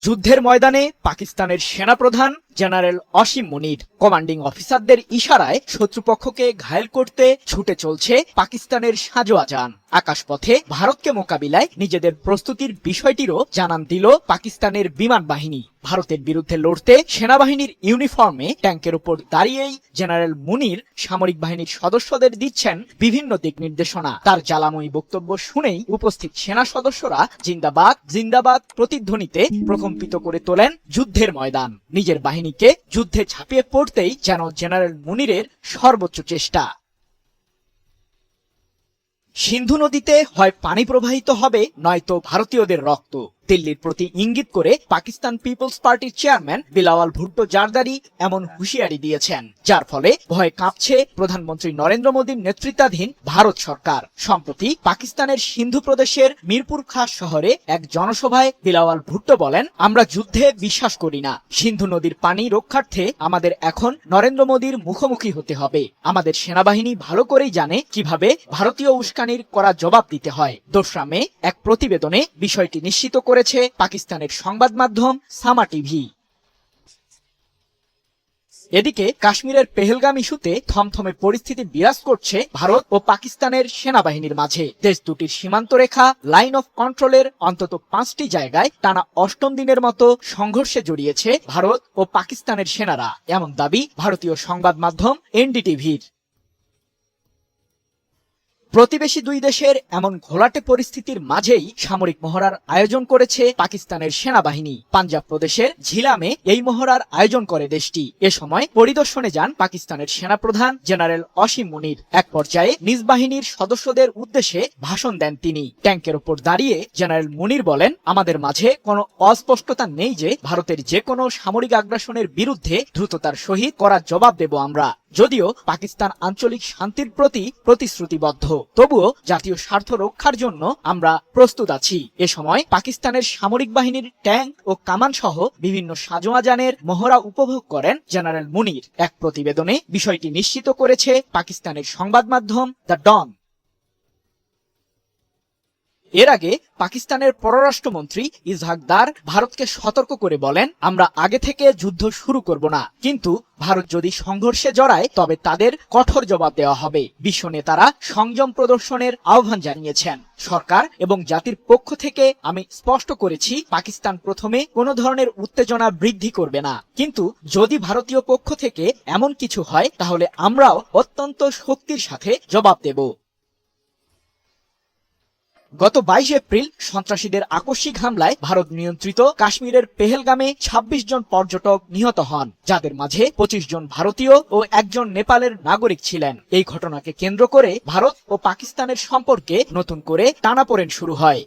যুদ্ধের ময়দানে পাকিস্তানের সেনাপ্রধান জেনারেল অসীম মুনির কমান্ডিং অফিসারদের ইশারায় শত্রুপক্ষকে ঘায়েল করতে ছুটে চলছে পাকিস্তানের সাঁজোয়া যান। আকাশপথে ভারতকে মোকাবিলায় নিজেদের প্রস্তুতির বিষয়টিরও জানান দিল পাকিস্তানের বিমান বাহিনী। ভারতের বিরুদ্ধে লড়তে সেনাবাহিনীর ইউনিফর্মে ট্যাঙ্কের উপর দাঁড়িয়েই জেনারেল মুনির সামরিক বাহিনীর সদস্যদের দিচ্ছেন বিভিন্ন দিক নির্দেশনা। তার জ্বালাময়ী বক্তব্য শুনেই উপস্থিত সেনা সদস্যরা জিন্দাবাদ জিন্দাবাদ প্রতিধ্বনিতে প্রকম্পিত করে তোলেন যুদ্ধের ময়দান। নিজের বাহিনীকে যুদ্ধে ঝাঁপিয়ে পড়তেই যেন জেনারেল মুনিরের সর্বোচ্চ চেষ্টা। সিন্ধু নদীতে হয় পানি প্রবাহিত হবে, নয়তো ভারতীয়দের রক্ত। দিল্লির প্রতি ইঙ্গিত করে পাকিস্তান পিপলস পার্টির চেয়ারম্যান বিলাওয়াল ভুট্টো জারদারি এমন হুঁশিয়ারি দিয়েছেন, যার ফলে ভয়ে কাঁপছে প্রধানমন্ত্রী নরেন্দ্র মোদীর নেতৃত্বাধীন ভারত সরকার। সম্প্রতি পাকিস্তানের সিন্ধু প্রদেশের মিরপুর খাস শহরে এক জনসভায় বিলাওয়াল ভুট্টো বলেন, আমরা যুদ্ধে বিশ্বাস করি না। সিন্ধু নদীর পানি রক্ষার্থে আমাদের এখন নরেন্দ্র মোদীর মুখোমুখি হতে হবে। আমাদের সেনাবাহিনী ভালো করেই জানে কিভাবে ভারতীয় উস্কানির করা জবাব দিতে হয়। ২রা মে এক প্রতিবেদনে বিষয়টি নিশ্চিত করেছে পাকিস্তানের সংবাদ মাধ্যম সামা টিভি। এদিকে কাশ্মীরের পেহেলগাম ইস্যুতে থমথমে পরিস্থিতি বিরাজ করছে ভারত ও পাকিস্তানের সেনাবাহিনীর মাঝে। দেশ দুটির সীমান্ত রেখা লাইন অফ কন্ট্রোলের অন্তত 5টি জায়গায় টানা 8ম দিনের মতো সংঘর্ষে জড়িয়েছে ভারত ও পাকিস্তানের সেনারা, এমন দাবি ভারতীয় সংবাদ মাধ্যম এনডিটিভির। প্রতিবেশী দুই দেশের এমন ঘোলাটে পরিস্থিতির মাঝেই সামরিক মহড়ার আয়োজন করেছে পাকিস্তানের সেনাবাহিনী। পাঞ্জাব প্রদেশের ঝিলামে এই মহড়ার আয়োজন করে দেশটি। এ সময় পরিদর্শনে যান পাকিস্তানের সেনাপ্রধান জেনারেল অসীম মুনির। এক পর্যায়ে নিজ বাহিনীর সদস্যদের উদ্দেশ্যে ভাষণ দেন তিনি। ট্যাঙ্কের উপর দাঁড়িয়ে জেনারেল মুনির বলেন, আমাদের মাঝে কোনো অস্পষ্টতা নেই যে ভারতের যে কোনো সামরিক আগ্রাসনের বিরুদ্ধে দ্রুততার সহিত করার জবাব দেব আমরা। যদিও পাকিস্তান আঞ্চলিক শান্তির প্রতি প্রতিশ্রুতিবদ্ধ, তবুও জাতীয় স্বার্থ রক্ষার জন্য আমরা প্রস্তুত আছি। এ সময় পাকিস্তানের সামরিক বাহিনীর ট্যাঙ্ক ও কামান সহ বিভিন্ন সাঁজোয়া যানের মহড়া উপভোগ করেন জেনারেল মুনির। এক প্রতিবেদনে বিষয়টি নিশ্চিত করেছে পাকিস্তানের সংবাদ মাধ্যম দ্য ডন। এর আগে পাকিস্তানের পররাষ্ট্রমন্ত্রী ইসহাক দার ভারতকে সতর্ক করে বলেন, আমরা আগে থেকে যুদ্ধ শুরু করব না, কিন্তু ভারত যদি সংঘর্ষে জড়ায় তবে তাদের কঠোর জবাব দেওয়া হবে। বিশ্ব নেতারা সংযম প্রদর্শনের আহ্বান জানিয়েছেন। সরকার এবং জাতির পক্ষ থেকে আমি স্পষ্ট করেছি, পাকিস্তান প্রথমে কোনো ধরনের উত্তেজনা বৃদ্ধি করবে না, কিন্তু যদি ভারতীয় পক্ষ থেকে এমন কিছু হয় তাহলে আমরাও অত্যন্ত শক্তির সাথে জবাব দেব। গত 22 এপ্রিল সন্ত্রাসীদের আকস্মিক হামলায় ভারত নিয়ন্ত্রিত কাশ্মীরের পেহেলগামে 26 জন পর্যটক নিহত হন, যাদের মাঝে 25 জন ভারতীয় ও 1 জন নেপালের নাগরিক ছিলেন। এই ঘটনাকে কেন্দ্র করে ভারত ও পাকিস্তানের সম্পর্কে নতুন করে টানাপোড়েন শুরু হয়।